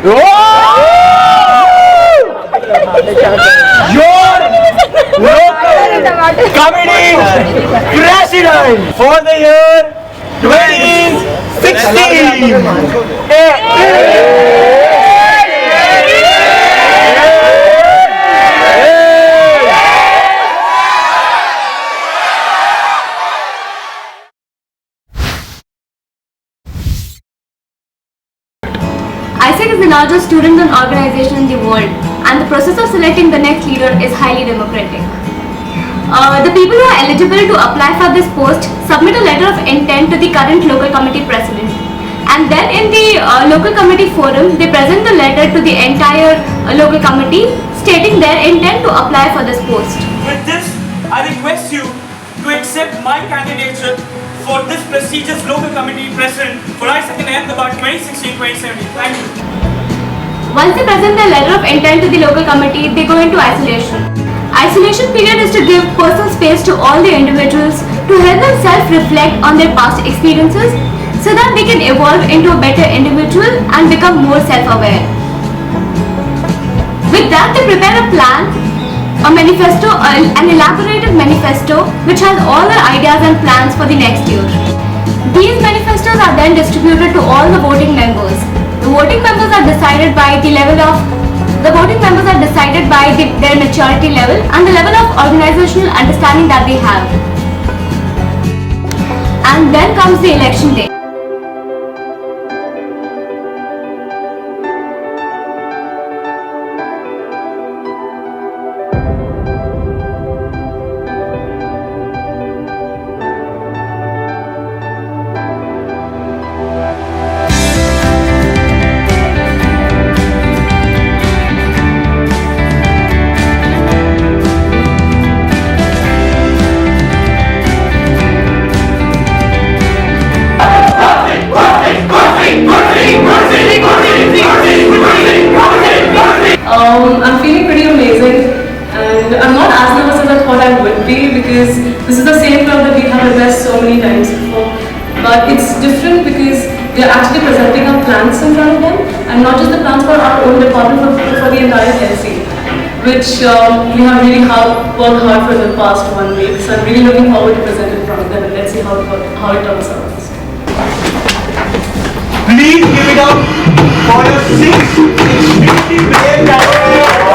Your local committee president for the year 2016. ISEC is the largest student-run organization in the world, and the process of selecting the next leader is highly democratic. The people who are eligible to apply for this post submit a letter of intent to the current local committee president, and then in the local committee forum, they present the letter to the entire local committee stating their intent to apply for this post. With this, I request you to accept my candidature for this prestigious local committee president for ISEC in Ahmedabad 2016-2017. Thank you. Once they present their letter of intent to the local committee, they go into isolation. Isolation period is to give personal space to all the individuals to help them self-reflect on their past experiences so that they can evolve into a better individual and become more self-aware. With that, they prepare a plan, a manifesto, an elaborated manifesto which has all their ideas and plans for the next year. These manifestos are then distributed to all the voting members. The voting members are decided by the level of their maturity level and the level of organizational understanding that they have. And then comes the election day. I'm feeling pretty amazing, and I'm not as nervous as I thought I would be because this is the same club that we have addressed so many times before. But it's different because we are actually presenting our plans in front of them, and not just the plans for our own department, but for the entire LC, which we have really worked hard for the past 1 week. So I'm really looking forward to present in front of them, and let's see how it turns out. Please give it up for your 6 extremely brave candidates.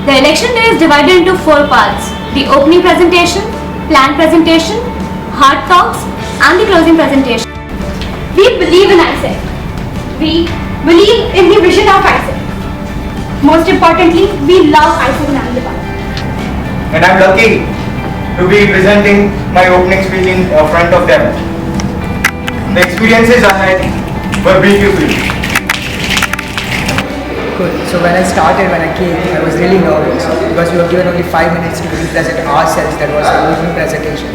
The election day is divided into 4 parts: the opening presentation, plan presentation, hard talks, and the closing presentation. We believe in ISEC. We believe in the vision of ISEC. Most importantly, we love ISEC in Ahmedabad. And I'm lucky to be presenting my opening speech in front of them. The experiences I had were beautiful. Good. So when I came, I was really nervous because we were given only 5 minutes to really present ourselves. That was the opening presentation.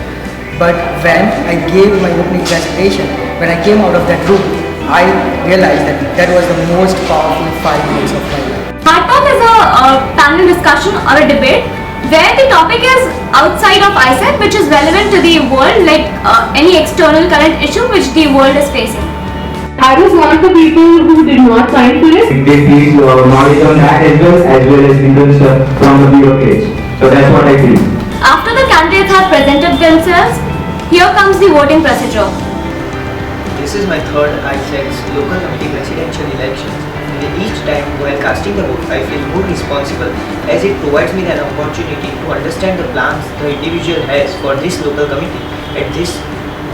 But when I gave my opening presentation, when I came out of that room, I realized that was the most powerful 5 minutes of my life. Hard talk is a panel discussion or a debate where the topic is outside of ISEC, which is relevant to the world, like any external current issue which the world is facing. I was one of the people who did not sign for this. They feel knowledge on that as well as interest from the bureaucrats. So that's what I feel. After the candidates have presented themselves, here comes the voting procedure. This is my third ISEC's local committee presidential elections. And each time while casting the vote, I feel more responsible as it provides me an opportunity to understand the plans the individual has for this local committee at this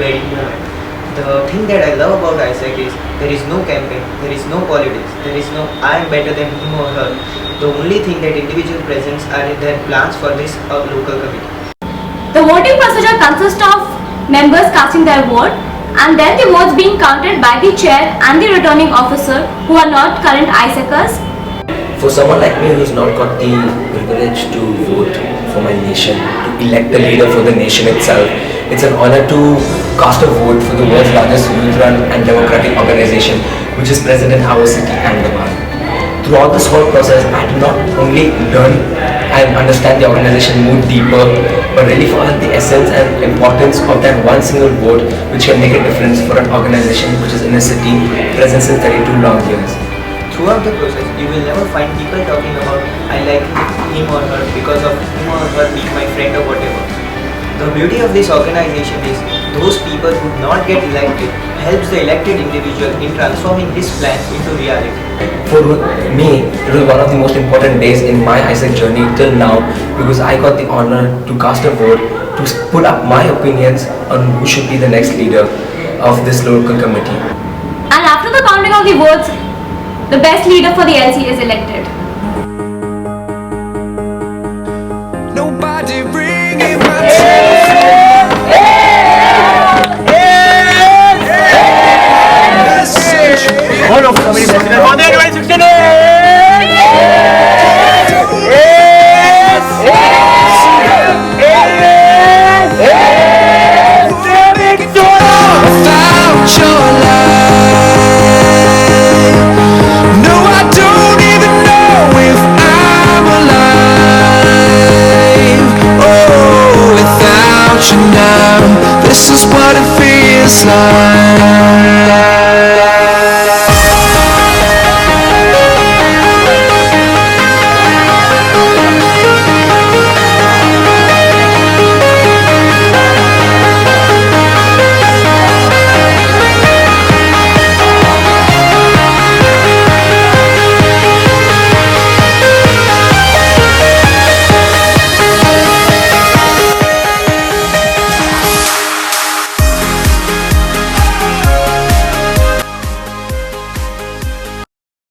very moment. The thing that I love about ISEC is there is no campaign, there is no politics, there is no I am better than him or her. The only thing that individual presents are their plans for this local committee. The voting procedure consists of members casting their vote and then the votes being counted by the chair and the returning officer who are not current ISECers. For someone like me who's not got the privilege to vote for my nation, to elect a leader for the nation itself, it's an honor to cast a vote for the world's largest youth-run and democratic organization, which is present in our city, Ahmedabad. Throughout this whole process, I did not only learn and understand the organization more deeper, but really felt the essence and importance of that one single vote which can make a difference for an organization which is in a city present since 32 long years. Throughout the process, you will never find people talking about I like him or her because of him or her being my friend or whatever. The beauty of this organization is those people who do not get elected helps the elected individual in transforming his plans into reality. For me, it was one of the most important days in my ISEC journey till now because I got the honor to cast a vote to put up my opinions on who should be the next leader of this local committee. And after the counting of the votes, the best leader for the LC is elected. Nobody bringing my this is what it feels like.